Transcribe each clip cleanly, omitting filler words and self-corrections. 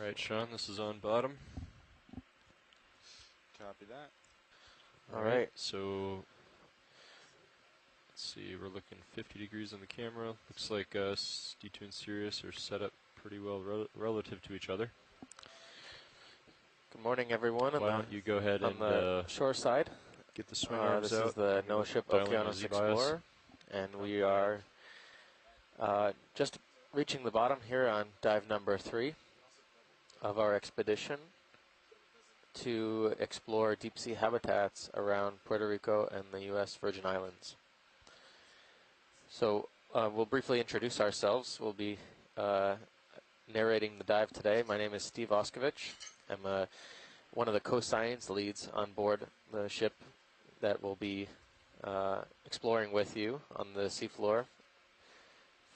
All right, Sean, this is on bottom. Copy that. All right, so let's see, we're looking 50 degrees on the camera. Looks like us, D2 and Sirius, are set up pretty well relative to each other. Good morning, everyone. Why don't you go ahead and the shore side, get the swing arms this out. This is the NOAA ship Okeanos Explorer, and we are just reaching the bottom here on dive number 3 of our expedition to explore deep sea habitats around Puerto Rico and the U.S. Virgin Islands. So we'll briefly introduce ourselves. We'll be narrating the dive today. My name is Steve Oskovich. I'm one of the co-science leads on board the ship that will be exploring with you on the seafloor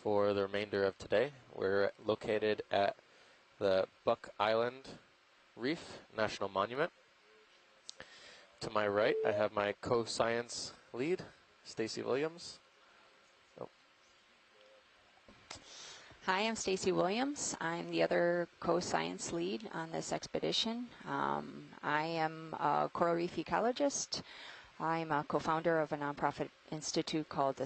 for the remainder of today. We're located at the Buck Island Reef National Monument. To my right, I have my co-science lead, Stacy Williams. Oh. Hi, I'm Stacy Williams. I'm the other co-science lead on this expedition. I am a coral reef ecologist. I'm a co-founder of a nonprofit institute called the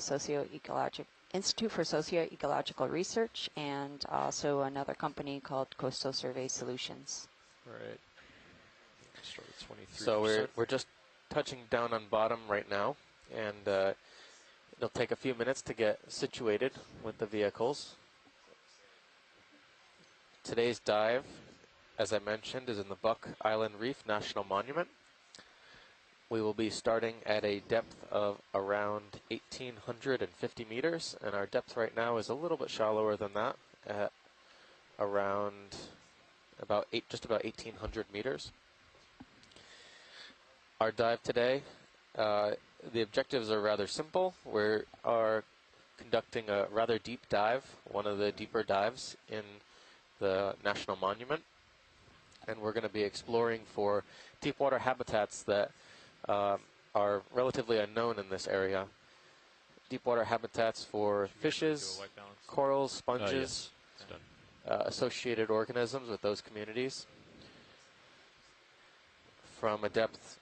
Institute for Socio-Ecological Research, and also another company called Coastal Survey Solutions. All right. Start with 23%. So we're just touching down on bottom right now, and it'll take a few minutes to get situated with the vehicles. Today's dive, as I mentioned, is in the Buck Island Reef National Monument. We will be starting at a depth of around 1,850 meters, and our depth right now is a little bit shallower than that, at around just about 1,800 meters. Our dive today, the objectives are rather simple. We are conducting a rather deep dive, one of the deeper dives in the National Monument, and we're going to be exploring for deep water habitats that are relatively unknown in this area. Deep water habitats for fishes, corals, sponges, associated organisms with those communities. From a depth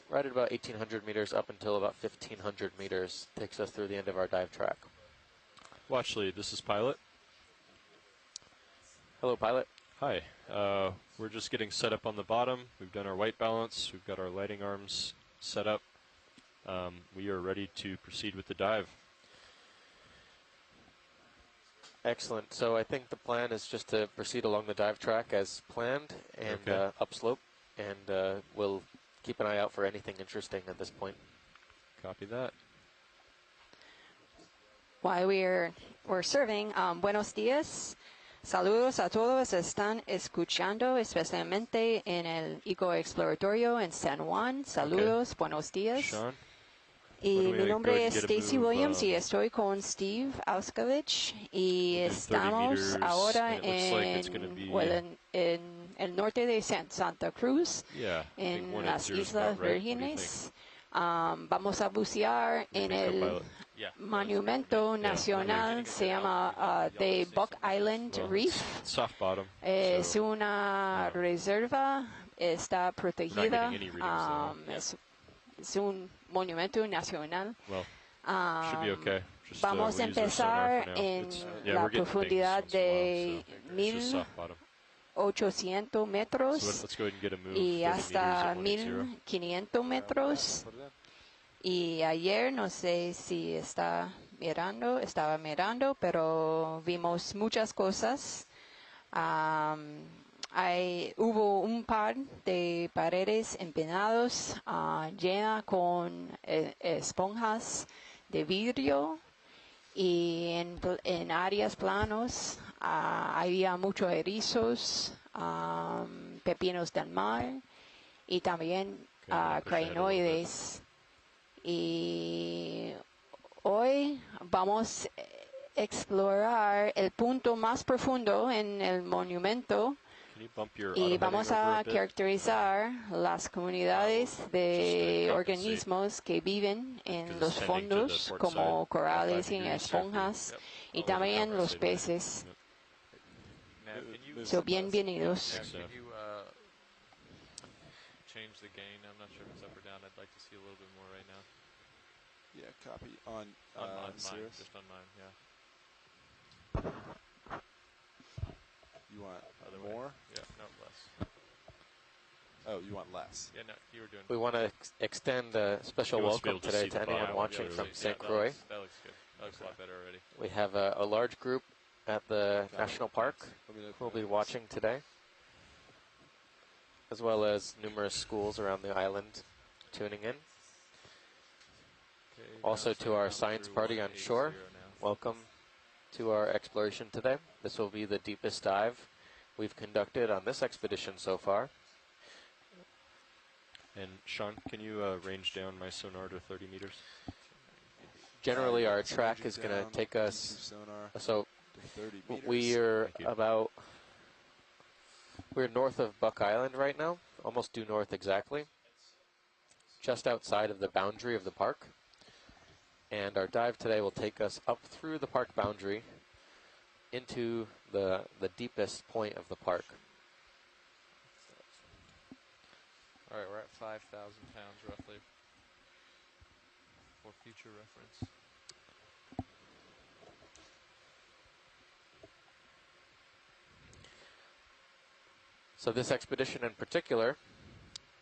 right at about 1,800 meters up until about 1,500 meters takes us through the end of our dive track. Watch lead, this is Pilot. Hello, Pilot. Hi. We're just getting set up on the bottom. We've done our white balance. We've got our lighting arms set up. We are ready to proceed with the dive. Excellent. So I think the plan is just to proceed along the dive track as planned and upslope, and we'll keep an eye out for anything interesting at this point. Copy that. While we're serving, buenos días. Saludos a todos están escuchando, especialmente en el ecoexploratorio en San Juan. Saludos, buenos días. Sean, y mi nombre es Stacy Williams y estoy con Steve Auskovich y estamos ahora en el norte de Santa Cruz, en las Islas Vírgenes. Vamos a bucear en el monumento nacional, se llama The Buck Island Reef. Soft bottom. Es una reserva, está protegida, es un monumento nacional. Should be okay. Just, vamos a empezar en la profundidad de 1,800 metros y hasta 1,500 metros. Y ayer, no sé si estaba mirando, pero vimos muchas cosas. Hubo un par de paredes empinadas llenas con esponjas de vidrio, y en áreas planos había muchos erizos, pepinos del mar y también crinoides. Y hoy vamos a explorar el punto más profundo en el monumento y vamos a caracterizar las comunidades de organismos que viven en los fondos, como corales y esponjas, y también los peces. So bienvenidos. Thanks, Could you change the gain? I'm not sure if it's up or down. I'd like to see a little bit more right now. Yeah, copy on mine, Cirrus? just on mine, yeah. You want Other more? way. Yeah, no, less. Oh, you want less? Yeah, no, you were doing. We want to extend a special He wants to be welcome able to today see to the anyone bottom, watching yeah, from really. St. that Croix. that looks good. That looks a lot better already. We have a large group at the Okay. National Park Let me know if who will that be is. watching today, as well as numerous schools around the island tuning in. Okay, Also to our science through party on 180 shore, now. welcome to our exploration today. This will be the deepest dive we've conducted on this expedition so far. And Sean, can you range down my sonar to 30 meters? Generally, our So track ranging is going to down take D2 us, sonar so to 30 meters. we're Thank you. we're north of Buck Island right now, almost due north exactly, just outside of the boundary of the park. And our dive today will take us up through the park boundary into the deepest point of the park. All right, we're at 5,000 pounds roughly for future reference. So this expedition in particular,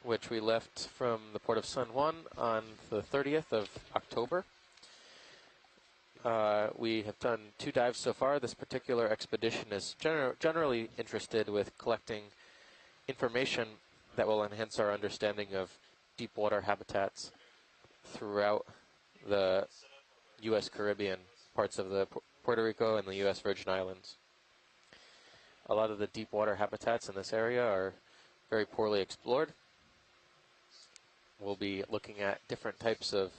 which we left from the port of San Juan on the 30th of October, we have done 2 dives so far. This particular expedition is generally interested with collecting information that will enhance our understanding of deep water habitats throughout the U.S. Caribbean, parts of the Puerto Rico and the U.S. Virgin Islands. A lot of the deep water habitats in this area are very poorly explored. We'll be looking at different types of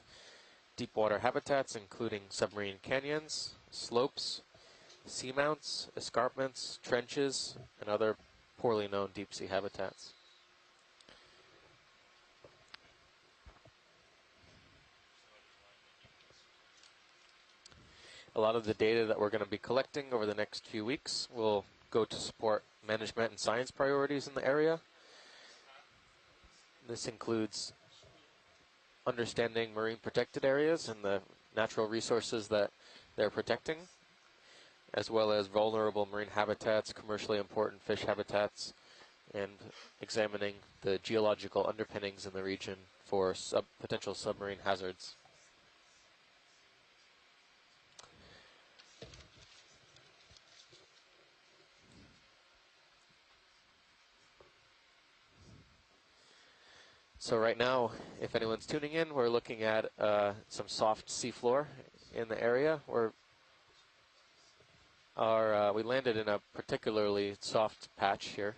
deep water habitats, including submarine canyons, slopes, seamounts, escarpments, trenches, and other poorly known deep sea habitats. A lot of the data that we're going to be collecting over the next few weeks will go to support management and science priorities in the area. This includes understanding marine protected areas and the natural resources that they're protecting, as well as vulnerable marine habitats, commercially important fish habitats, and examining the geological underpinnings in the region for potential submarine hazards. So right now, if anyone's tuning in, we're looking at some soft seafloor in the area. We landed in a particularly soft patch here,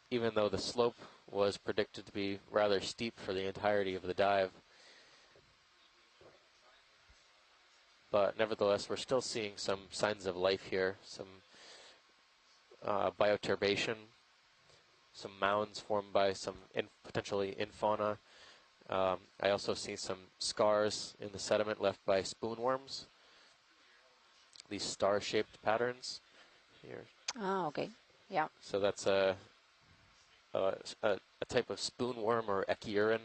even though the slope was predicted to be rather steep for the entirety of the dive. But nevertheless, we're still seeing some signs of life here, some bioturbation, some mounds formed by some potentially infauna. I also see some scars in the sediment left by spoonworms. These star-shaped patterns here. Ah, okay. Yeah. So that's a type of spoonworm or echiurin.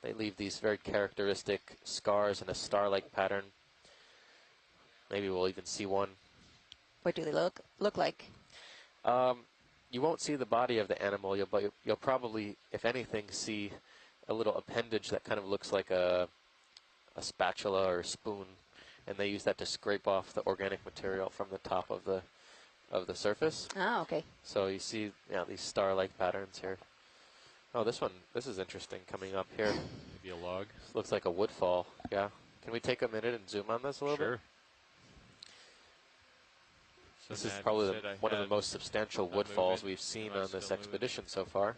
They leave these very characteristic scars in a star-like pattern. Maybe we'll even see one. What do they look like? You won't see the body of the animal, but you'll probably, if anything, see a little appendage that kind of looks like a spatula or a spoon, and they use that to scrape off the organic material from the top of the surface. Ah, okay. So you see, these star-like patterns here. Oh, this is interesting coming up here. Maybe a log. This looks like a woodfall. Yeah. Can we take a minute and zoom on this a little bit? Sure. So This is Nat, probably you said one of the had most substantial not woodfalls moving. we've seen Am I on this still expedition so far.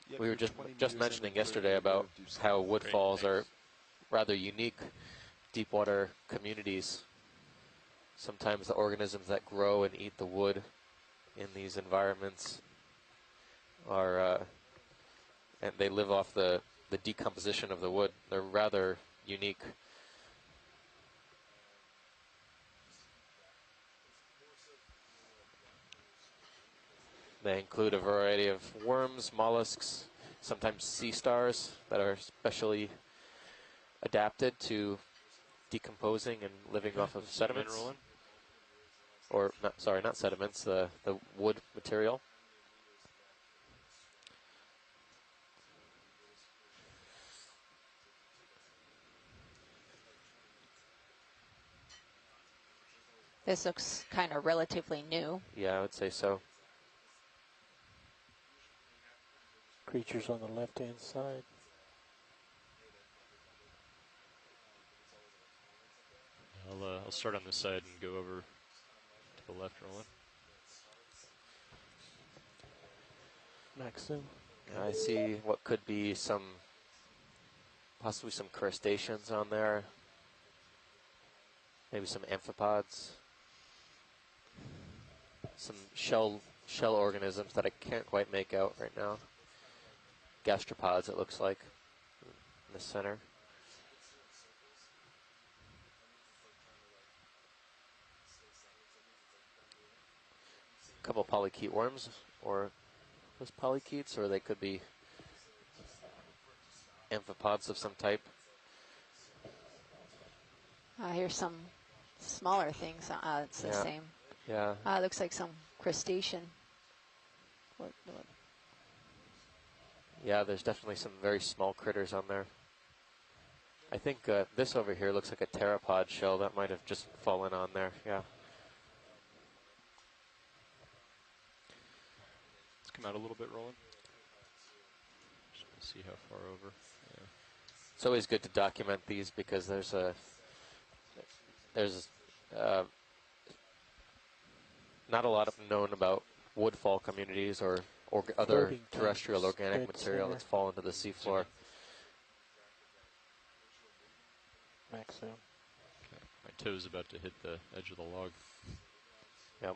Yep, We were you're just 20 meters just in mentioning and yesterday 30 about meters, do how something. woodfalls are thanks. rather unique deep water communities. Sometimes the organisms that grow and eat the wood in these environments are, and they live off the decomposition of the wood. They're rather unique. They include a variety of worms, mollusks, sometimes sea stars that are specially adapted to decomposing and living off of sediments. Or, not sediments, the wood material. This looks kind of relatively new. Yeah, I would say so. Creatures on the left-hand side. I'll start on this side and go over to the left, Roland. Maxim. I see what could be possibly some crustaceans on there. Maybe some amphipods. Some shell organisms that I can't quite make out right now. Gastropods, it looks like, in the center. A couple polychaete worms, or those polychaetes, or they could be amphipods of some type. Here's some smaller things. It's the same. Yeah. It looks like some crustacean. What? Yeah, there's definitely some very small critters on there. I think this over here looks like a pteropod shell that might have just fallen on there. Yeah. Let's come out a little bit, Roland. Just to see how far over. Yeah. It's always good to document these because there's not a lot known about woodfall communities or other terrestrial organic material that's fallen to the seafloor. Maxim. Okay. My toe's about to hit the edge of the log. Yep.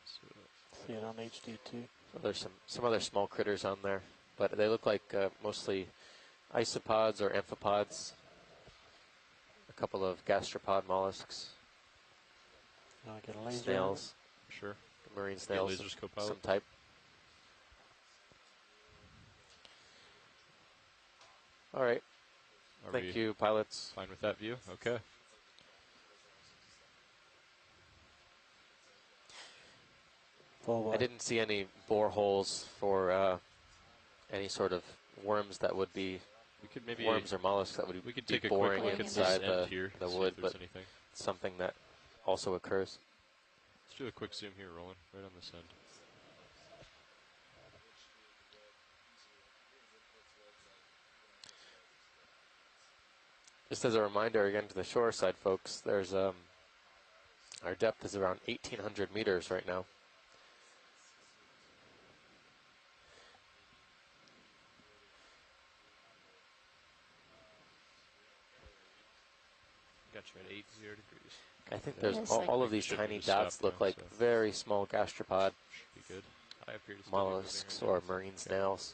So, See it on HD2. So there's some other small critters on there, but they look like mostly isopods or amphipods. A couple of gastropod mollusks. Now I get a laser. Snails. sure. Marine snails lasers, of co-pilot. some type. All right. Thank you, pilots. Fine with that view? Okay. I didn't see any boreholes for any sort of worms that would be worms or mollusks that would we could be take a boring quick look at inside this end here, the see wood, if there's but anything. something that also occurs. Let's do a quick zoom here, Roland, right on this end. Just as a reminder, again, to the shore side, folks, there's our depth is around 1,800 meters right now. Got you at 80 degrees. I think there's Yes, all of these tiny dots look like very small gastropod Should be good. I appear to mollusks or marine snails.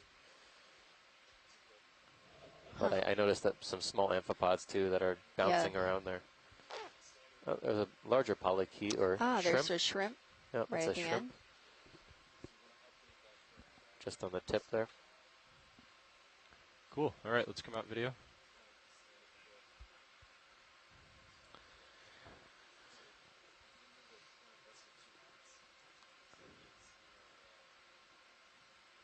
But I noticed that some small amphipods too that are bouncing around there. Oh, there's a larger polychaete or shrimp. There's a shrimp. Yep, right it's at a the shrimp. end. Just on the tip there. Cool. All right, let's come out video.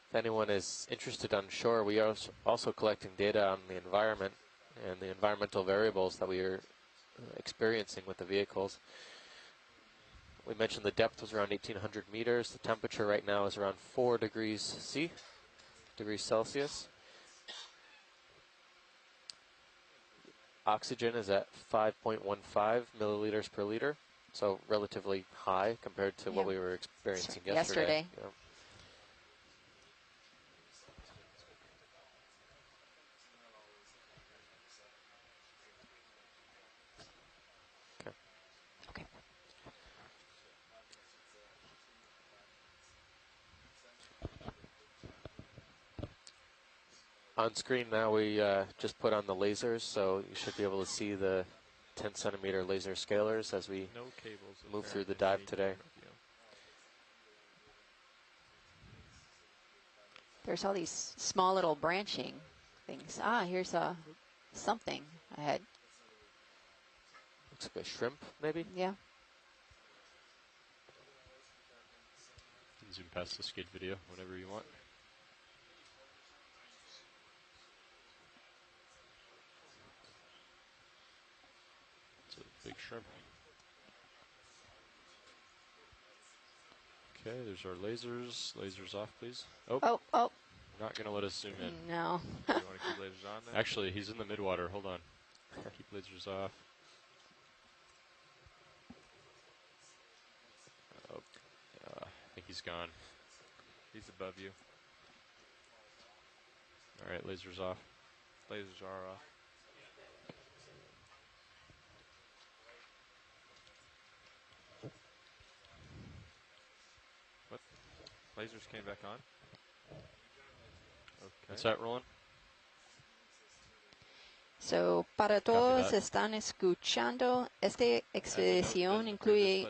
If anyone is interested on shore, we are also collecting data on the environment and the environmental variables that we are experiencing with the vehicles. We mentioned the depth was around 1,800 meters. The temperature right now is around 4 degrees Celsius. Oxygen is at 5.15 milliliters per liter, so relatively high compared to what we were experiencing yesterday. Yeah. On screen now we just put on the lasers, so you should be able to see the 10 centimeter laser scalers as we move through the dive today. There's all these small little branching things. Ah, here's something ahead. Looks like a shrimp, maybe? Yeah. You can zoom past the skid video whenever you want. It's a big shrimp. Okay, there's our lasers. Lasers off, please. Oh. Not going to let us zoom in. No. You want to keep lasers on there? Actually, he's in the midwater. Hold on. Keep lasers off. Oh, I think he's gone. He's above you. All right, lasers off. Lasers are off. What? Lasers came back on? Okay. What's that, Roland? So, para todos están escuchando, esta expedición incluye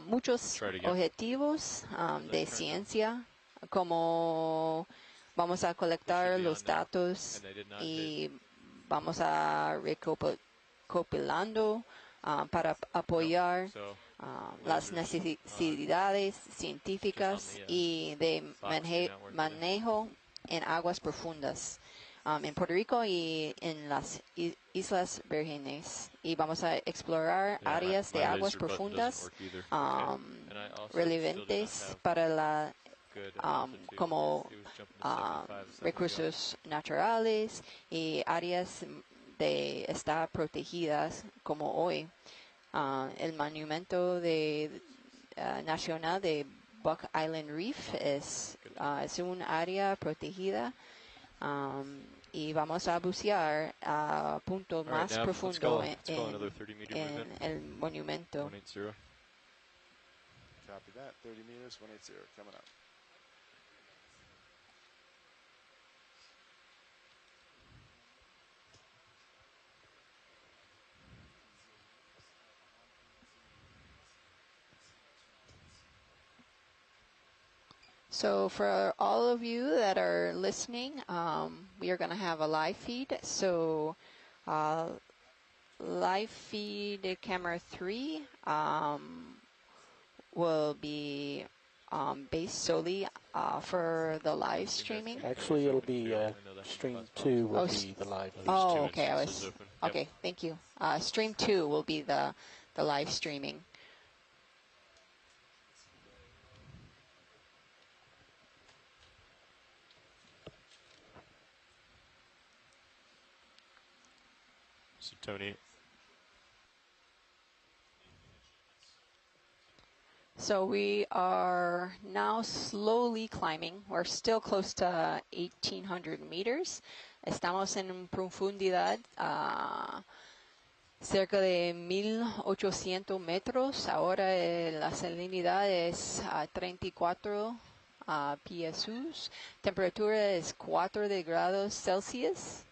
muchos objetivos de ciencia, como vamos a colectar los datos y vamos a recopilando para apoyar las necesidades científicas y de manejo en aguas profundas. En Puerto Rico y en las Islas Vírgenes. Y vamos a explorar áreas de aguas profundas relevantes para la como recursos naturales y áreas de estar protegidas como hoy. El monumento nacional de Buck Island Reef es un área protegida. Y vamos a bucear a punto más profundo en el monumento. 180. Copy that. 30 meters, 180, coming up. So for all of you that are listening, we are going to have a live feed. So live feed camera 3 will be based solely for the live streaming. Actually, it'll be stream 2 will be the live. Oh, okay. Okay. Thank you. Stream 2 will be the live streaming. So Tony. So we are now slowly climbing. We're still close to 1,800 meters. Estamos en profundidad cerca de 1,800 metros. Ahora la salinidad es 34 PSUs. Temperatura es 4 grados Celsius.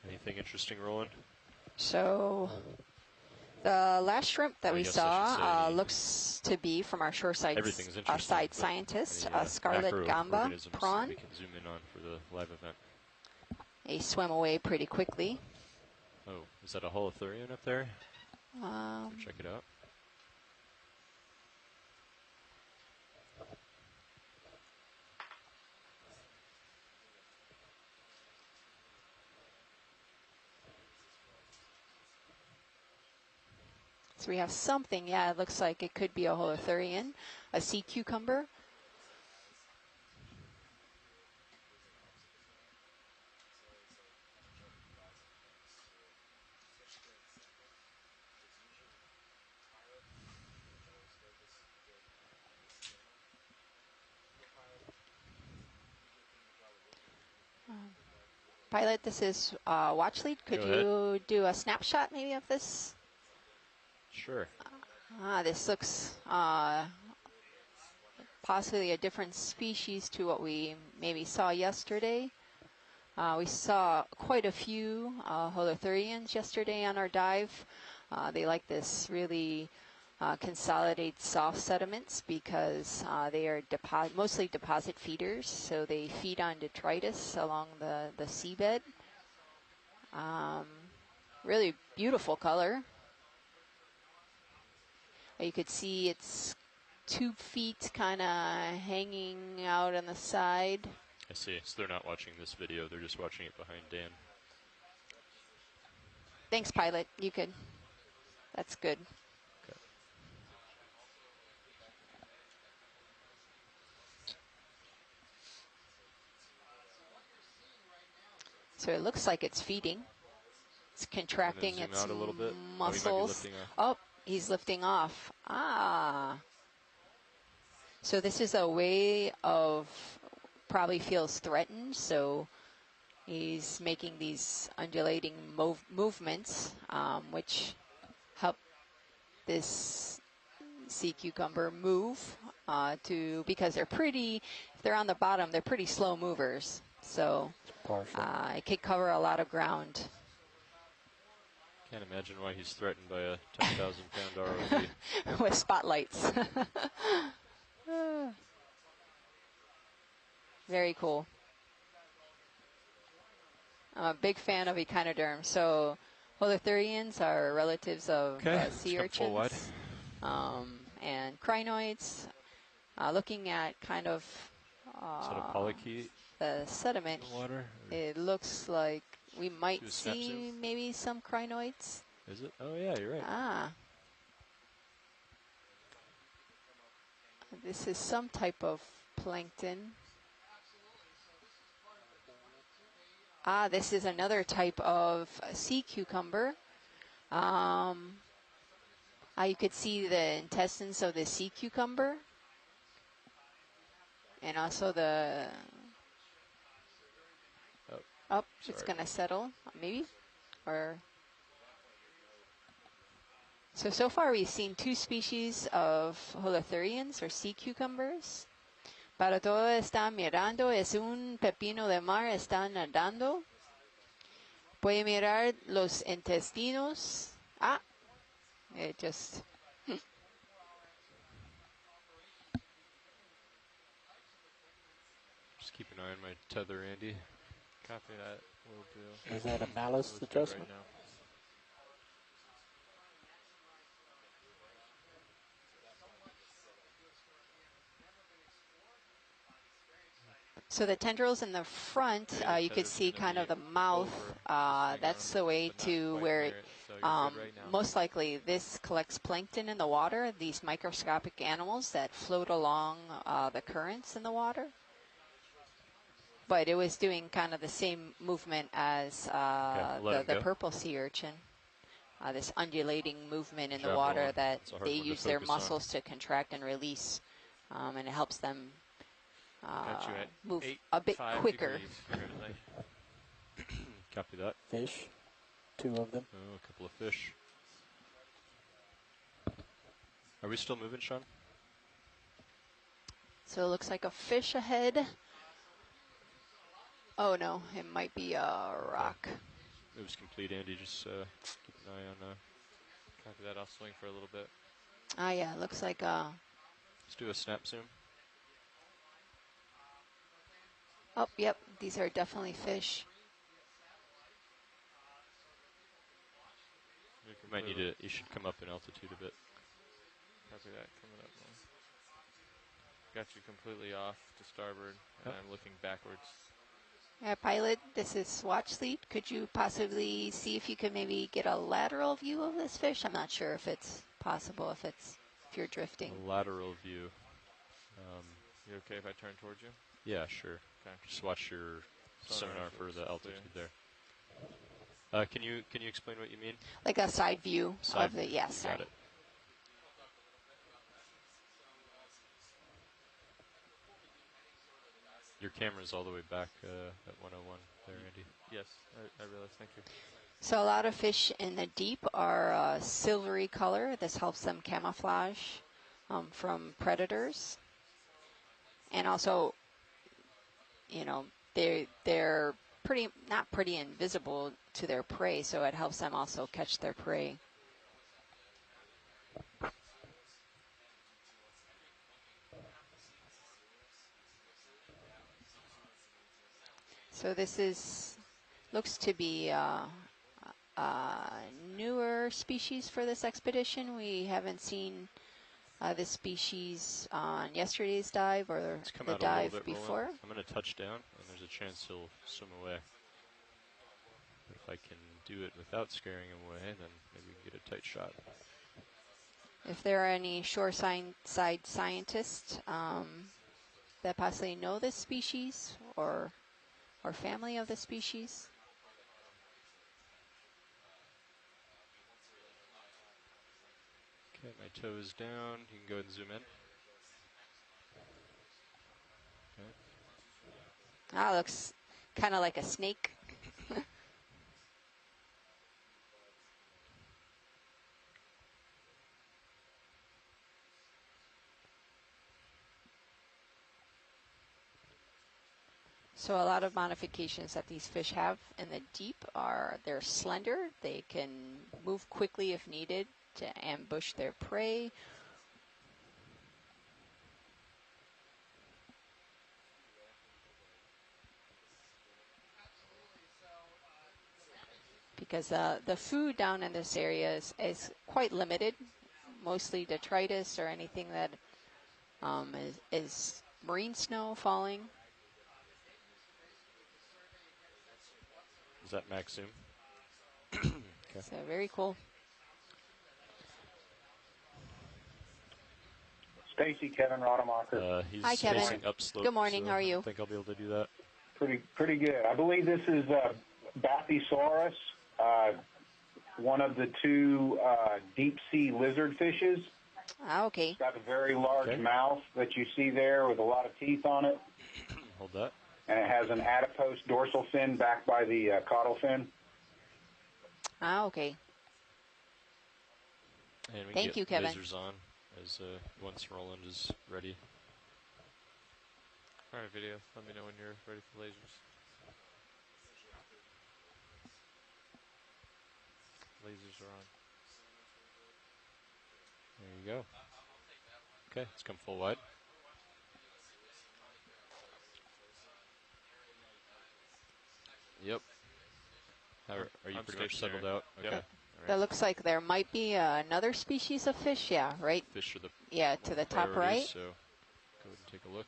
Anything interesting, Roland? So the last shrimp that we saw looks to be from our shoreside side scientist, a scarlet gamba prawn. We can zoom in on for the live event. They swim away pretty quickly. Oh, is that a holothurian up there? Check it out. So we have something, yeah, it looks like it could be a holothurian, a sea cucumber. Pilot, this is Watch Lead. Could you do a snapshot maybe of this? Sure. This looks possibly a different species to what we maybe saw yesterday. We saw quite a few holothurians yesterday on our dive. They like this really consolidated soft sediments because they are mostly deposit feeders, so they feed on detritus along the seabed. Really beautiful color. You could see its 2 feet kind of hanging out on the side. I see. So they're not watching this video, they're just watching it behind Dan. Thanks, pilot. You could. That's good. Okay. So it looks like it's feeding. It's contracting its out a little bit. muscles. Oh, he's lifting off. Ah. So this is a way of, probably feels threatened, so he's making these undulating movements, which help this sea cucumber move because they're pretty, if they're on the bottom, they're pretty slow movers. So it could cover a lot of ground. Can't imagine why he's threatened by a 10,000-pound ROV. With spotlights. Very cool. I'm a big fan of echinoderms. So holothurians are relatives of sea urchins and crinoids. Looking at kind of is that a polychaete? The sediment, Water? it looks like we might see maybe some crinoids. Is it? Oh yeah, you're right. Ah. This is some type of plankton. Ah, this is another type of sea cucumber. You could see the intestines of the sea cucumber. And also the... Oh, it's going to settle, maybe? Or... So far we've seen 2 species of holothurians, or sea cucumbers. Para todo está mirando, es un pepino de mar, está nadando. Puede mirar los intestinos. Ah, it just... Just keep an eye on my tether, Andy. Copy that. Will do. Is that a ballast adjustment? Right now. So the tendrils in the front, you could see kind of the mouth. That's the way to where most likely this collects plankton in the water, these microscopic animals that float along the currents in the water. But it was doing kind of the same movement as the purple sea urchin. This undulating movement in the water that they use their muscles to contract and release, and it helps them move a bit quicker. Copy that. Fish, 2 of them. Oh, a couple of fish. Are we still moving, Sean? So it looks like a fish ahead. Oh no, it might be a rock. It was complete, Andy. Just keep an eye on. Copy that. I'll swing for a little bit. Ah, yeah, it looks like Let's do a snap zoom. Oh, yep, these are definitely fish. You might need to. You should come up in altitude a bit. Copy that. Coming up more. Got you completely off to starboard, and I'm looking backwards. Pilot, this is Watch Lead. Could you possibly see if you could maybe get a lateral view of this fish? I'm not sure if it's possible if you're drifting. A lateral view. You okay if I turn towards you? Yeah, sure. Okay. Just watch your sonar for the altitude there. Can you explain what you mean? Like a side view of the yes. Got it. Your camera's all the way back at 101 there, Andy. Yes, I realize. Thank you. So a lot of fish in the deep are silvery color. This helps them camouflage from predators. And also, you know, their not pretty invisible to their prey, so it helps them also catch their prey. So this looks to be a newer species for this expedition. We haven't seen this species on yesterday's dive or the dive before. Rolling. I'm going to touch down, and there's a chance he'll swim away. But if I can do it without scaring him away, then maybe we can get a tight shot. If there are any shoreside scientists that possibly know this species or family of the species. Okay, my toe is down. You can go ahead and zoom in. Okay. Ah, looks kind of like a snake. So a lot of modifications that these fish have in the deep are they're slender. They can move quickly if needed to ambush their prey. Because the food down in this area is quite limited, mostly detritus or anything that is marine snow falling. Is that max zoom? Okay. So very cool. Stacy, Kevin Rademacher. He's Hi, Kevin. facing upslope. Good morning. So How are you? I think I'll be able to do that. Pretty good. I believe this is Bathysaurus, one of the two deep sea lizard fishes. Ah, okay. It's got a very large mouth that you see there with a lot of teeth on it. Hold that. And it has an adipose dorsal fin backed by the caudal fin. Ah, okay. And we Thank get you, Kevin. lasers on as once Roland is ready. All right, video. Let me know when you're ready for lasers. Lasers are on. There you go. Okay, let's come full wide. Yep. Are you pretty much settled out? Okay. Yep. All right. That looks like there might be another species of fish. Yeah, right? Fish are the to the top priority, right. So go ahead and take a look.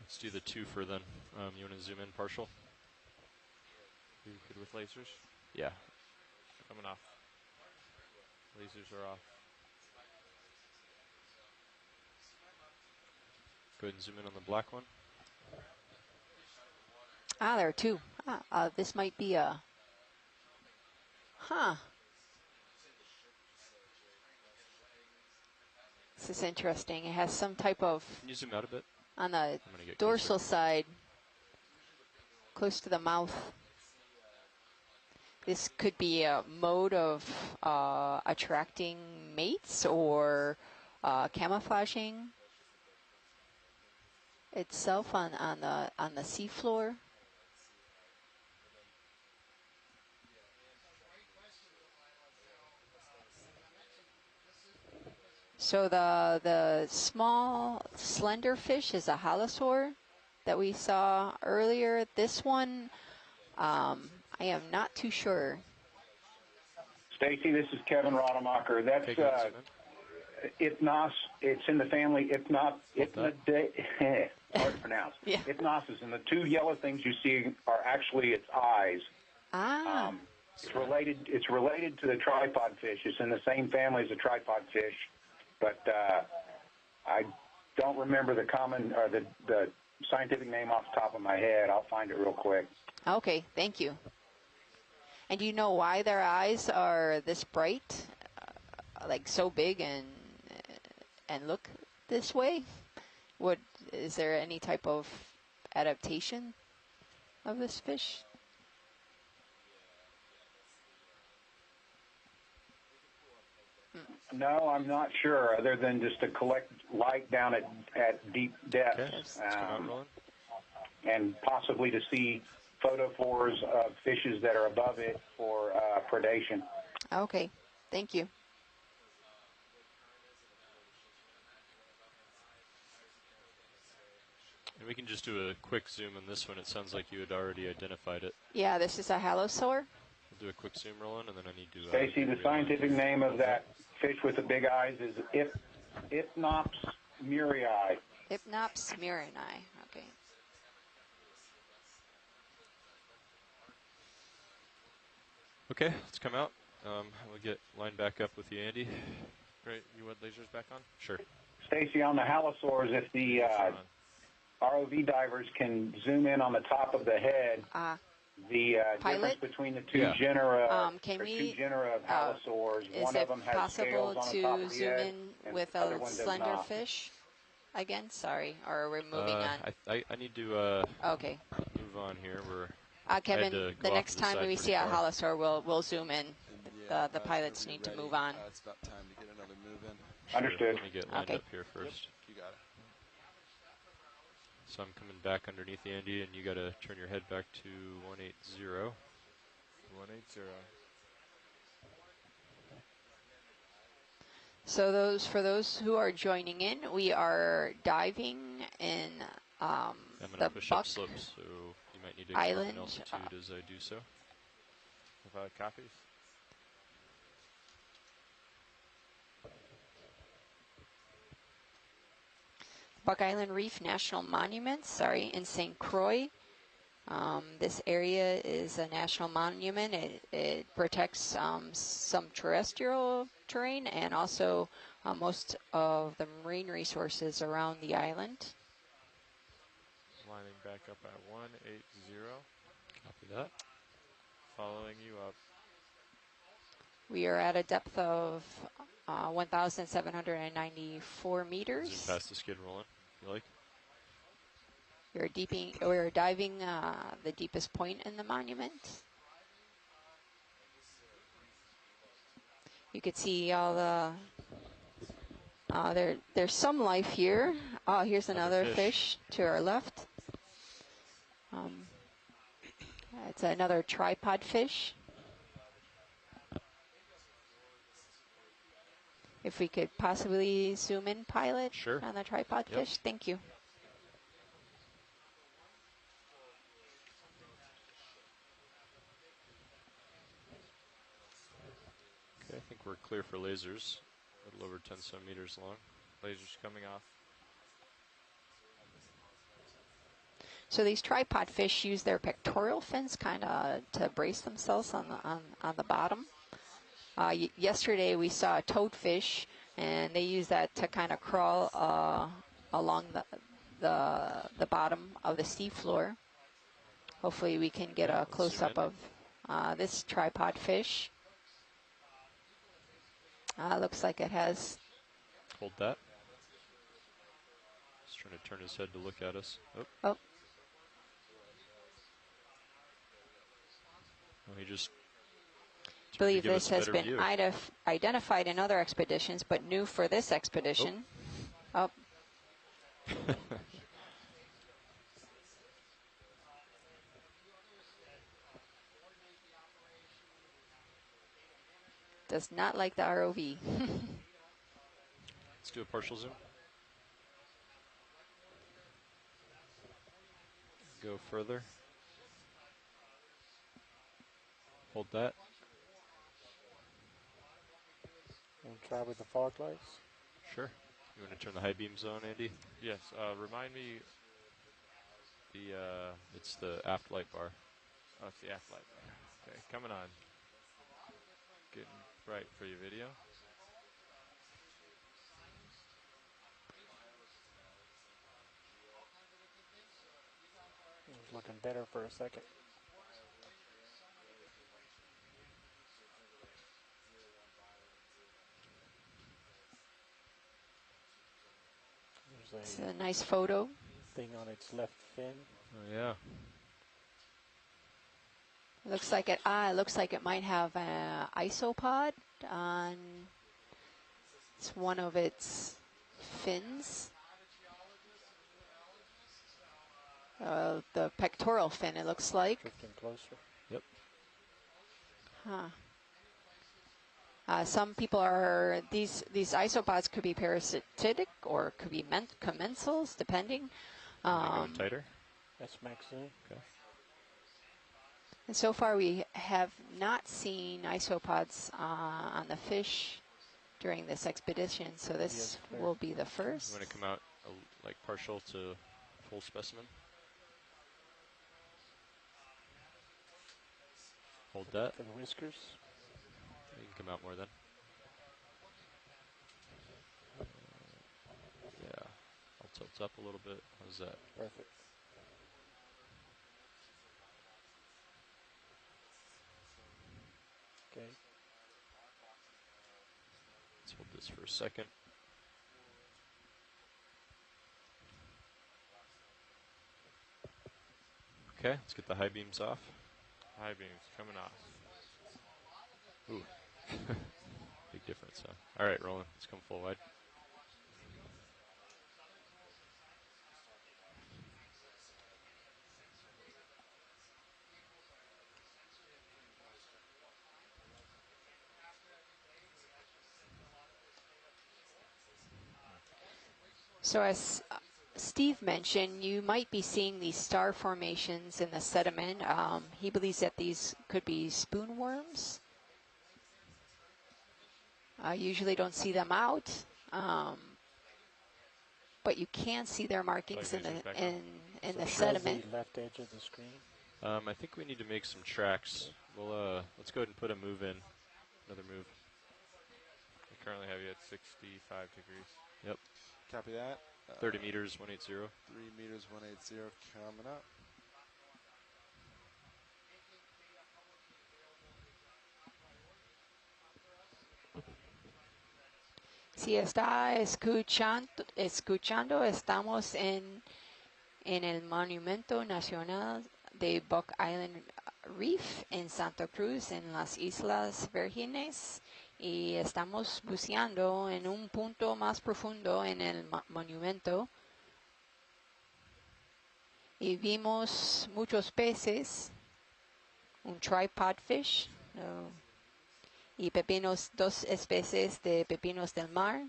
Let's do the twofer then. You want to zoom in partial? You good with lasers? Yeah. Coming off. Lasers are off. Go ahead and zoom in on the black one. Ah, there are two. This might be a... Huh. This is interesting. It has some type of... Can you zoom out a bit? On the dorsal side, close to the mouth. This could be a mode of attracting mates or camouflaging itself on the seafloor. So the small slender fish is a halosaur that we saw earlier. This one, I am not too sure. Stacy, this is Kevin Rademacher. That's Ipnos. It's in the family Ipnidae. Hard to pronounce. Yeah. Ipnosis, and the two yellow things you see are actually its eyes. Ah. It's related to the tripod fish. It's in the same family as the tripod fish, but I don't remember the common or the scientific name off the top of my head. I'll find it real quick. Okay, thank you. And do you know why their eyes are this bright, like so big and look this way? Is there any type of adaptation of this fish? No, I'm not sure, other than just to collect light down at deep depths. Okay, let's come out rolling. And possibly to see photophores of fishes that are above it for predation. Okay, thank you. And we can just do a quick zoom on this one. It sounds like you had already identified it. Yeah, this is a halosaur. We'll do a quick zoom roll in, and then I need to... Stacy, the scientific name of that fish with the big eyes is Ipnops murray. Ipnops murray. Okay. Okay, let's come out. We'll get lined back up with you, Andy. Great. You want lasers back on? Sure. Stacy, on the halosaurs, if the ROV divers can zoom in on the top of the head, the difference between the two genera, two genera of halosaurs, one of them has scales on the top of the head. Is it possible to zoom in with a slender fish? Again, sorry, or we're moving on. I need to okay. move on here. Kevin, the next time we see a halosaur, we'll zoom in. The pilots need to move on. It's about time to get another move in. Sure. Understood. Let me get lined up here first. Yep, you got it. So I'm coming back underneath Andy, and you got to turn your head back to 180. 180. So for those who are joining in, we are diving in I'm going to push up slopes, so you might need to come up in altitude as I do so. Copies. Buck Island Reef National Monument, in St. Croix. This area is a national monument. It protects some terrestrial terrain and also most of the marine resources around the island. Lining back up at 180. Copy that. Following you up. We are at a depth of 1,794 meters. Zoom past the skid rolling, you like? We're diving the deepest point in the monument. You could see all the, there's some life here. Here's another fish to our left. It's another tripod fish. If we could possibly zoom in, pilot, on the tripod fish. Thank you. Okay, I think we're clear for lasers. A little over 10 some meters long. Lasers coming off. So these tripod fish use their pectoral fins kind of to brace themselves on the bottom. Yesterday we saw a toadfish, and they use that to kind of crawl along the bottom of the seafloor. Hopefully we can get a close-up of this tripod fish. Looks like it has... Hold that. Just trying to turn his head to look at us. Oh. He just... I believe this has been identified in other expeditions, but new for this expedition. Oh. Does not like the ROV. Let's do a partial zoom. Go further. Hold that. And try with the fog lights? Sure. You want to turn the high beams on, Andy? Yes. Remind me it's the aft light bar. Oh, it's the aft light bar. Okay, coming on. Getting bright for your video. It was looking better for a second. It's a nice photo. Thing on its left fin. Oh yeah. Looks like it. Looks like it might have an isopod on It's one of its fins. The pectoral fin, it looks like. Drifting closer. Yep. Huh. Some people are, these isopods could be parasitic or could be commensals, depending. Going tighter? That's max zoom. Okay. And so far we have not seen isopods on the fish during this expedition, so this will be the first. You want to come out like partial to full specimen? Hold that. For the whiskers. You can come out more then. Yeah. I'll tilt up a little bit. How's that? Perfect. Okay. Let's hold this for a second. Okay, let's get the high beams off. High beams coming off. Ooh. Big difference, huh? All right, rolling. Let's come full wide. So as Steve mentioned, you might be seeing these star formations in the sediment. He believes that these could be spoon worms. I usually don't see them out, but you can see their markings in the sediment. The left edge of the screen. I think we need to make some tracks. We'll let's go ahead and put a move in. Another move. We currently have you at 65 degrees. Yep. Copy that. 30 meters, 180. 3 meters, 180 coming up. Si está escuchando, estamos en el Monumento Nacional de Buck Island Reef en Santa Cruz, en las Islas Vírgenes, y estamos buceando en un punto más profundo en el monumento. Y vimos muchos peces, un tripod fish, y pepinos, 2 especies de pepinos del mar.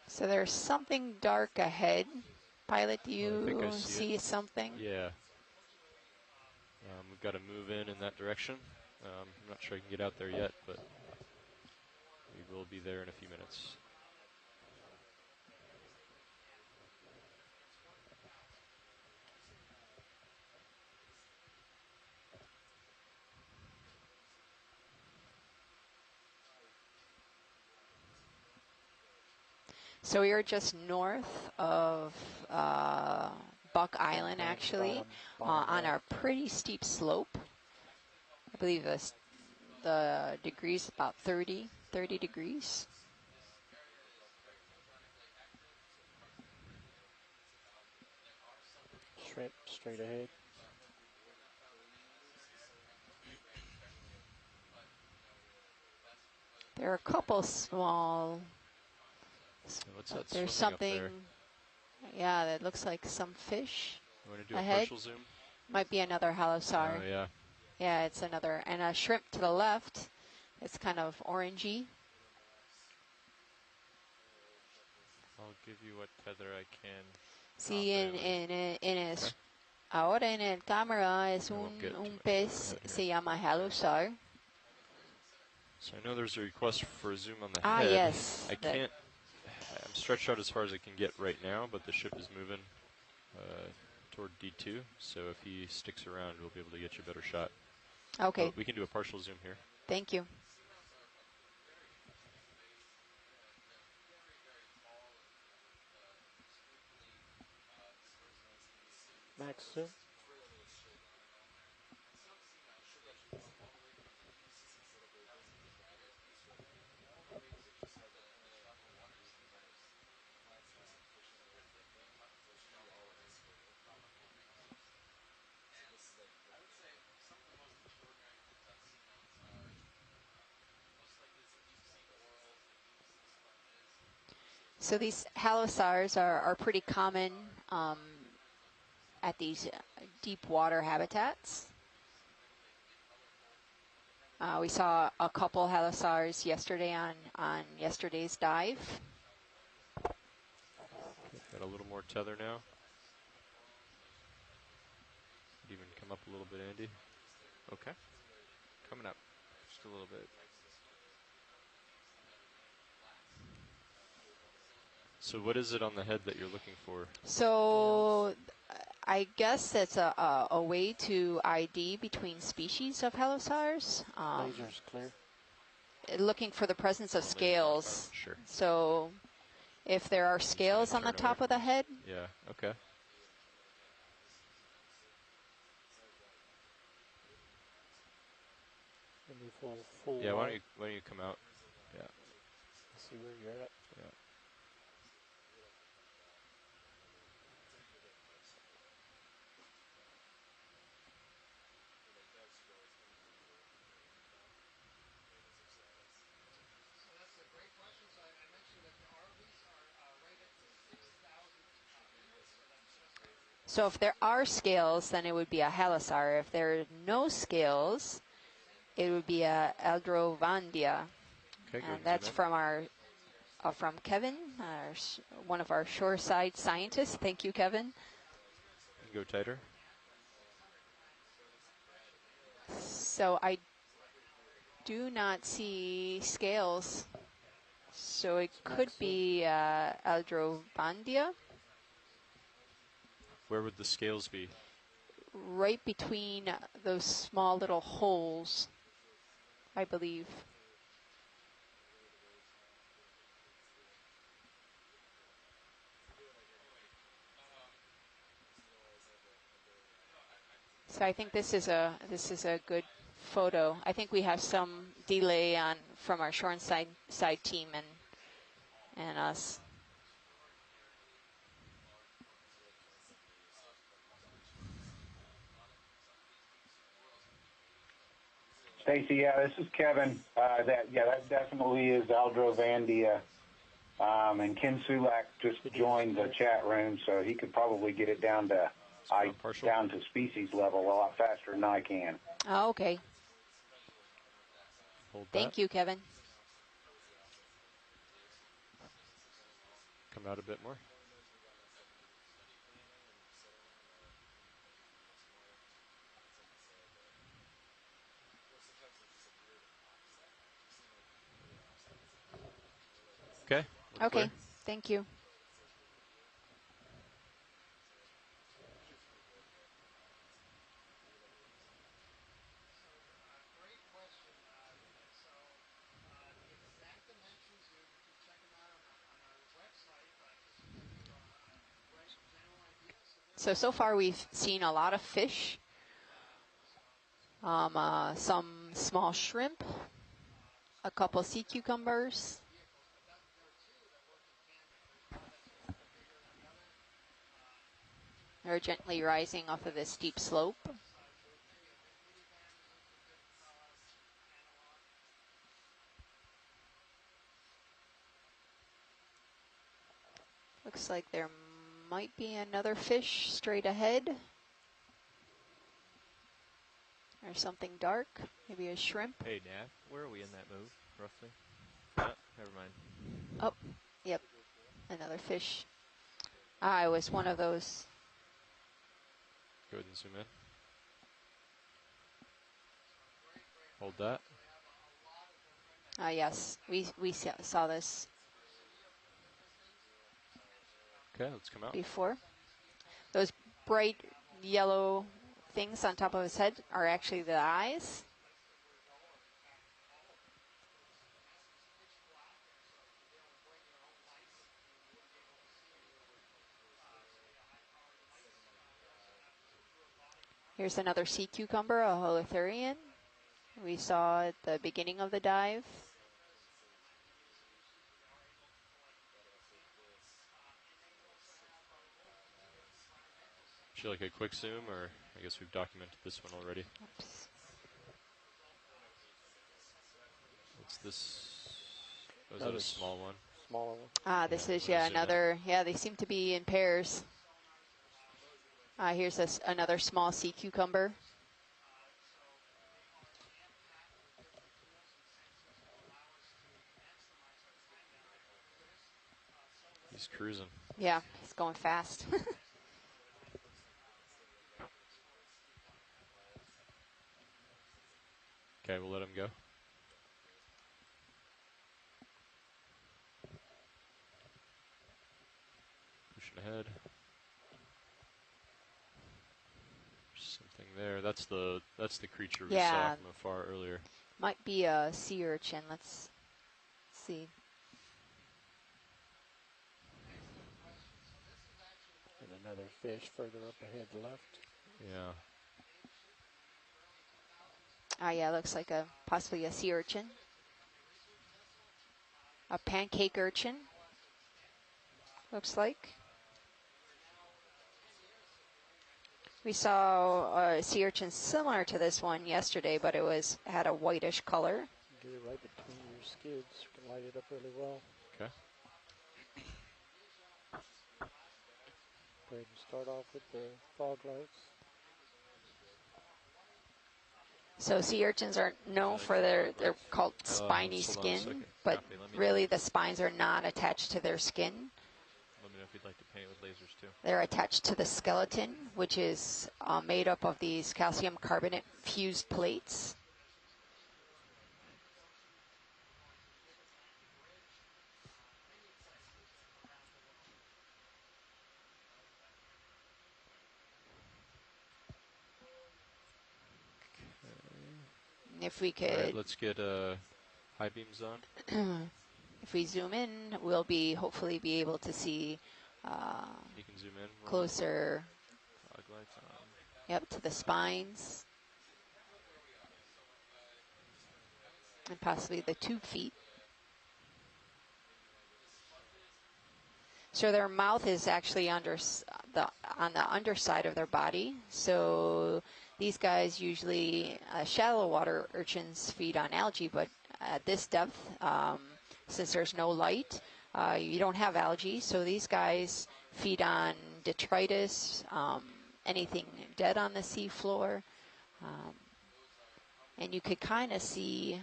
So there's something dark ahead. Pilot, do you see something? Yeah. We've got to move in that direction. I'm not sure I can get out there yet, but we will be there in a few minutes. So we are just north of Buck Island, actually, on our pretty steep slope. I believe the degrees about 30 degrees. Shrimp straight ahead. There are a couple small. What's that? There's something. Yeah, that looks like some fish. You want to do ahead. A partial zoom? Might be another halosar. Oh yeah. Yeah, it's another, and a shrimp to the left. It's kind of orangey. I'll give you what tether I can. Sí, ahora en el cámara es un pez, se llama halosar. So I know there's a request for a zoom on the head. Yes. I can't. I'm stretched out as far as I can get right now, but the ship is moving toward D2. So if he sticks around, we'll be able to get you a better shot. Okay. We can do a partial zoom here. Thank you. Max zoom. So these halosars are pretty common at these deep water habitats. We saw a couple halosars yesterday on yesterday's dive. Got a little more tether now. Could even come up a little bit, Andy. Okay. Coming up just a little bit. So what is it on the head that you're looking for? So I guess it's a way to ID between species of halosars. Laser's clear. Looking for the presence of scales. Sure. So if there are scales on the top of the head. Yeah, okay. Full Yeah, why wide. don't you come out? Yeah. See where you're at. Yeah. So if there are scales, then it would be a halosar. If there are no scales, it would be a Eldrovandia. Okay, And that's from from Kevin, one of our shoreside scientists. Thank you, Kevin. Go tighter. So I do not see scales. So it could be Eldrovandia. Where would the scales be? Right between those small little holes, I believe. So I think this is a good photo. I think we have some delay from our shoreside team and us. Stacy, yeah, this is Kevin. That definitely is Aldrovandia. And Ken Sulak just joined the chat room, so he could probably get it down to species level a lot faster than I can. Oh, okay. Hold Thank you, Kevin. Come out a bit more. Okay. Okay. Clear. Thank you. So far we've seen a lot of fish, some small shrimp, a couple sea cucumbers. They're gently rising off of this steep slope. Looks like there might be another fish straight ahead. Or something dark, maybe a shrimp. Hey, Nav, where are we in that move, roughly? Oh, never mind. Oh, yep, another fish. It was one of those. Go ahead and zoom in. Hold that. Yes, we saw this Okay, let's come out. before. Those bright yellow things on top of his head are actually the eyes. Here's another sea cucumber, a holothurian. We saw at the beginning of the dive. Would you like a quick zoom, or I guess we've documented this one already. Oops. What's this? Oh, is that a small one? smaller one. Ah, this is, yeah, another, yeah, they seem to be in pairs. Here's another small sea cucumber. He's cruising. Yeah, he's going fast. Okay, we'll let him go. Pushing ahead. There's something there. That's the creature we saw from afar earlier. Might be a sea urchin. Let's see. And another fish further up ahead left. Yeah. Yeah, looks like possibly a sea urchin. A pancake urchin, looks like. We saw a sea urchin similar to this one yesterday, but it had a whitish color. Get it right between your skids. You can light it up really well. Okay. Go ahead and start off with the fog lights. So sea urchins are known for they're called spiny skin, but really the spines are not attached to their skin. Let me know if you'd like to paint with lasers too. They're attached to the skeleton, which is made up of these calcium carbonate fused plates. If we could, all right, let's get high beams on. If we zoom in, we'll hopefully be able to see You can zoom in. Closer. Fog lights on. Yep, to the spines. And possibly the tube feet. So their mouth is actually on the underside of their body. So these guys usually, shallow water urchins feed on algae, but at this depth, since there's no light, you don't have algae. So these guys feed on detritus, anything dead on the seafloor. And you could kind of see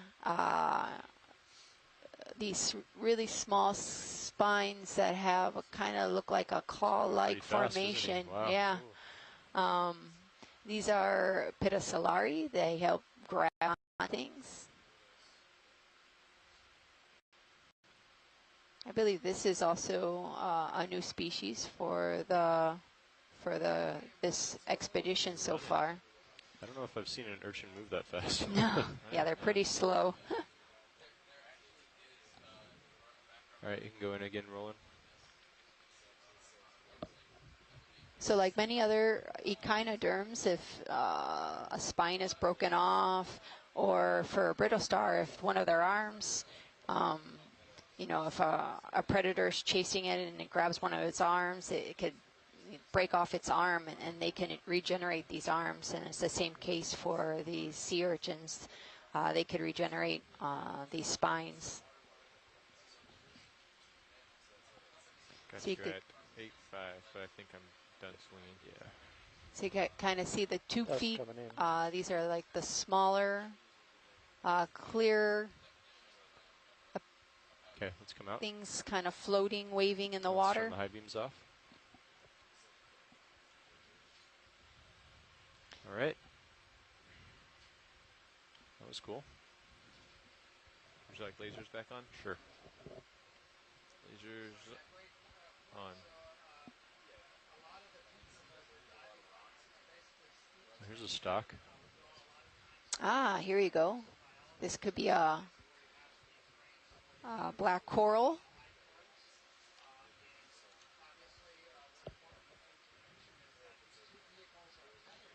these really small spines that have kind of look like a claw-like formation. Wow. Yeah. These are Pitocellari. They help grab on things. I believe this is also a new species for this expedition so far. I don't know if I've seen an urchin move that fast. No. Yeah, they're pretty slow. All right, you can go in again, rolling. So like many other echinoderms, if a spine is broken off, or for a brittle star, if one of their arms, you know, if a predator's chasing it and it grabs one of its arms, it could break off its arm, and they can regenerate these arms. And it's the same case for these sea urchins. They could regenerate these spines. Got So you you could, at 8.5, but I think I'm done swinging. Yeah. so you can kind of see the tube That's feet. coming in. These are like the smaller, clear Okay, let's come out. things kind of floating, waving in the Let's water. turn the high beams off. All right. That was cool. Would you like lasers back on? Sure. Lasers on. Here's a stock. Here you go. This could be a black coral.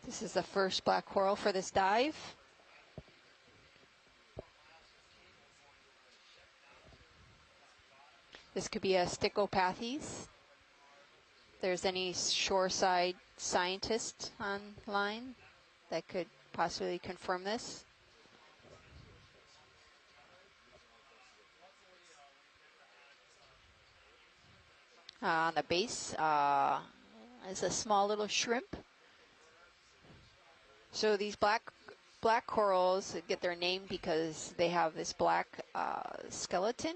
This is the first black coral for this dive. This could be a Stichopathes. If there's any shoreside scientist online that could possibly confirm this. On the base is a small little shrimp. So these black corals get their name because they have this black skeleton.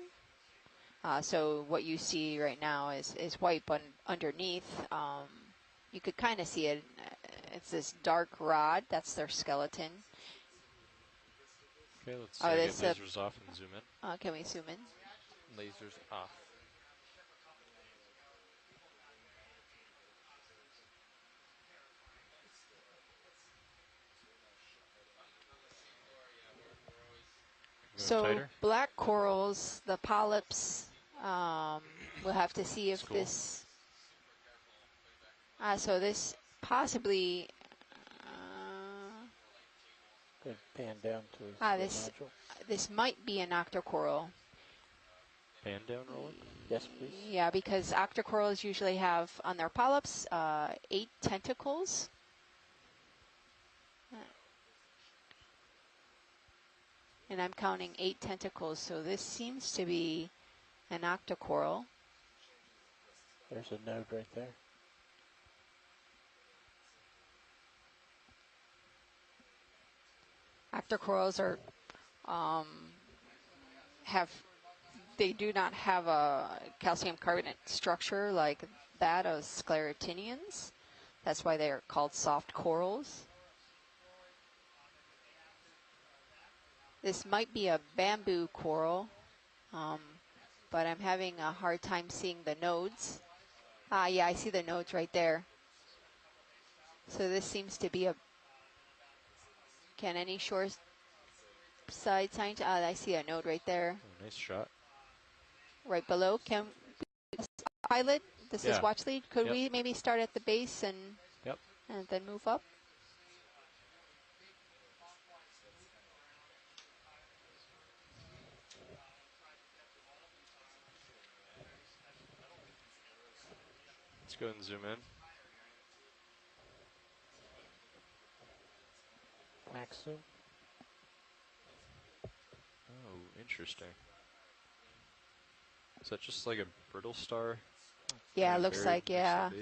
So what you see right now is white, but underneath you could kind of see it. It's this dark rod. That's their skeleton. Okay, let's get lasers off and zoom in. Can we zoom in? Lasers off. So tighter? Black corals, the polyps, we'll have to see if this. So this possibly. Pan down to this might be an octocoral. Pan down, Roland? Yes, please. Yeah, because octocorals usually have on their polyps 8 tentacles. And I'm counting 8 tentacles, so this seems to be an octocoral. There's a node right there. Octocorals are they do not have a calcium carbonate structure like that of sclerotinians. That's why they are called soft corals. This might be a bamboo coral, but I'm having a hard time seeing the nodes. Yeah, I see the nodes right there. So this seems to be a. Can any shore side scientist? I see a node right there. Oh, nice shot. Right below. Can pilot? This is watch lead. Could we maybe start at the base and then move up? Let's go ahead and zoom in. Max zoom. Oh, interesting. Is that just like a brittle star? Yeah, it looks like, it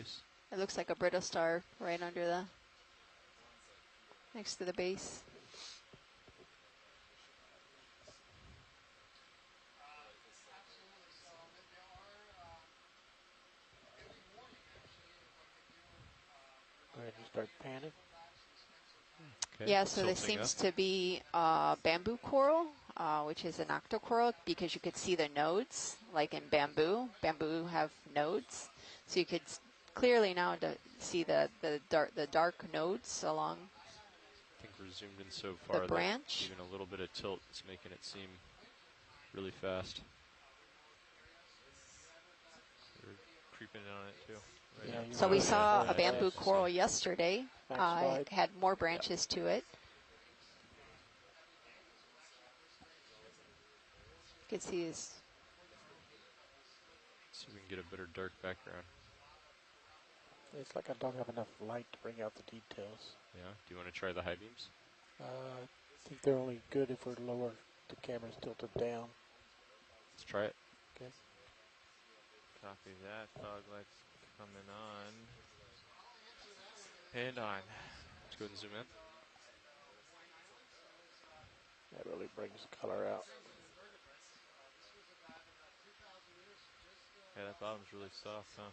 looks like a brittle star right under the, next to the base. Go ahead and start panning. Okay, Yeah, so this seems to be bamboo coral, which is an octocoral, because you could see the nodes, like in bamboo. Bamboo have nodes, so you could clearly now see the dark nodes along. I think we're zoomed in so far the branch. that even a little bit of tilt is making it seem really fast. We're creeping in on it too. Right so we saw a bamboo coral yesterday. It had more branches to it. You can see his. See if we can get a better dark background. It's like I don't have enough light to bring out the details. Yeah. Do you want to try the high beams? I think they're only good if we're lower. The camera's tilted down. Let's try it. Okay. Copy that. Fog lights coming on. And on. Let's go ahead and zoom in. That really brings the color out. Yeah, that bottom's really soft, huh?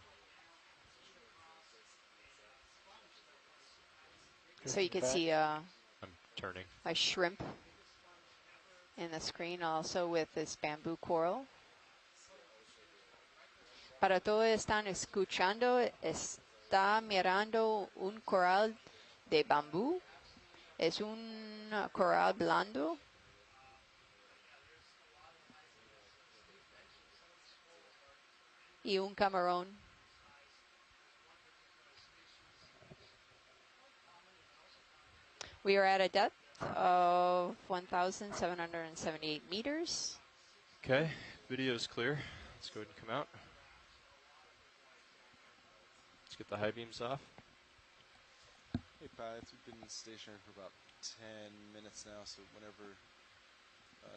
So you can see I'm turning. a shrimp in the screen also with this bamboo coral. Para todos están escuchando, está mirando un coral de bambú. Es un coral blando. Y un camarón. We are at a depth of 1,778 meters. Okay, video is clear. Let's go ahead and come out. Let's get the high beams off. Hey, pilots, we've been stationary for about 10 minutes now, so whenever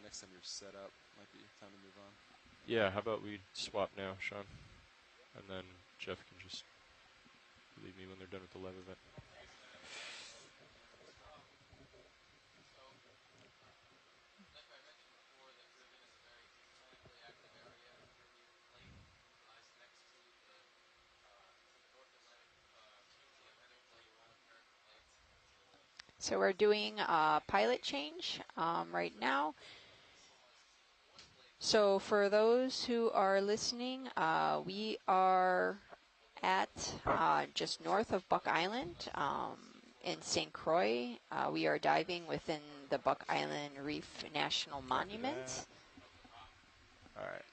next time you're set up, might be time to move on. Yeah, how about we swap now, Sean? and then Jeff can just leave me when they're done with the live event. So we're doing a pilot change right now. So for those who are listening, we are at just north of Buck Island in St. Croix. We are diving within the Buck Island Reef National Monument. All right.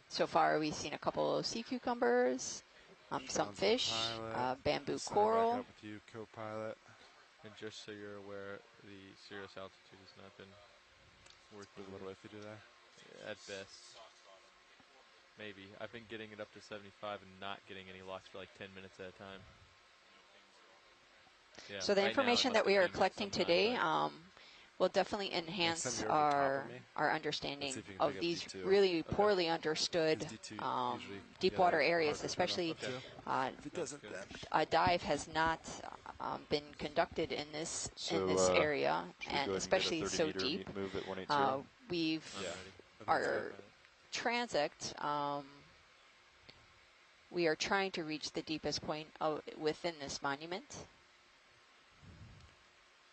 So far we've seen a couple of sea cucumbers, some fish, bamboo coral. Back up with you, co-pilot. And just so you're aware, the Sirius altitude has not been working. A little iffy today. At best. Maybe. I've been getting it up to 75 and not getting any locks for like 10 minutes at a time. Yeah, So the right information now that we are collecting today will definitely enhance our understanding of these really poorly understood deep water areas, especially a dive has not been conducted in this area, and especially so deep. Our transect, we are trying to reach the deepest point within this monument.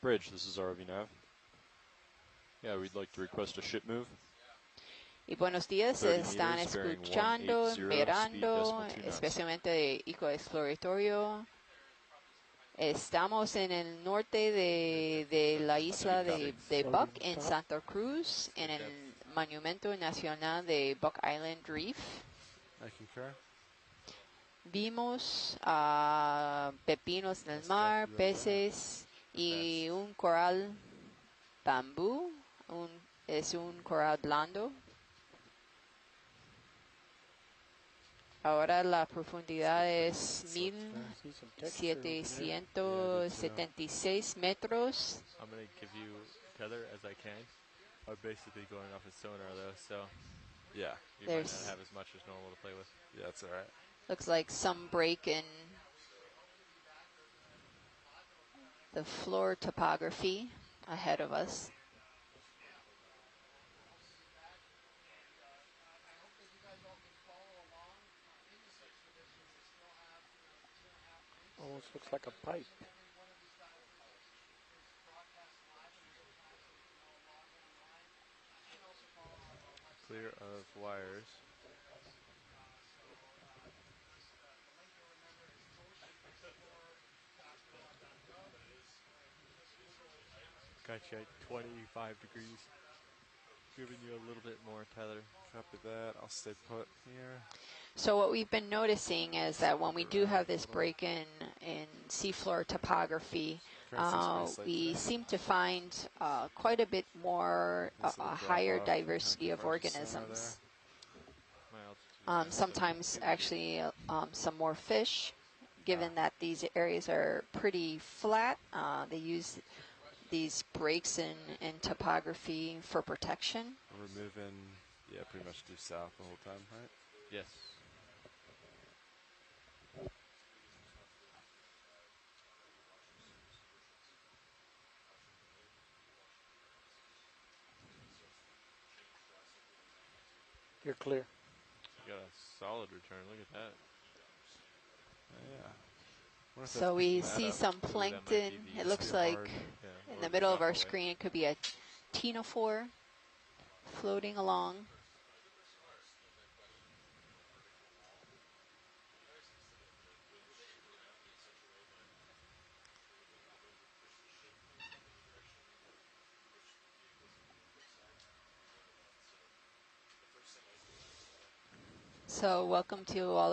Bridge, this is ROV Nav. Yeah, we'd like to request a ship move. Y buenos días, están escuchando, mirando, especialmente de Eco Exploratorio. Estamos en el norte de la isla de Buck, en Santa Cruz, en el Monumento Nacional de Buck Island Reef. I concur. Vimos pepinos en el mar, peces y un coral bambú. Es un coral blando. Ahora la profundidad es 1,776 metros. I'm going to give you tether as I can. I'm basically going off of sonar though, so yeah, you might not have as much as normal to play with. Yeah, that's all right. Looks like some break in the floor topography ahead of us. Almost looks like a pipe. Clear of wires. Got you at 25 degrees. Giving you a little bit more tether. Copy that. I'll stay put here. So what we've been noticing is that when we do have this break in seafloor topography, we seem to find quite a bit more, a higher diversity of organisms. Sometimes actually some more fish, given that these areas are pretty flat. They use these breaks in topography for protection. We're moving, yeah, pretty much due south the whole time, right? Yes. You're clear. You got a solid return. Look at that. Yeah. So we see some plankton. It looks like in the middle of our screen it could be a ctenophore floating along. So welcome to all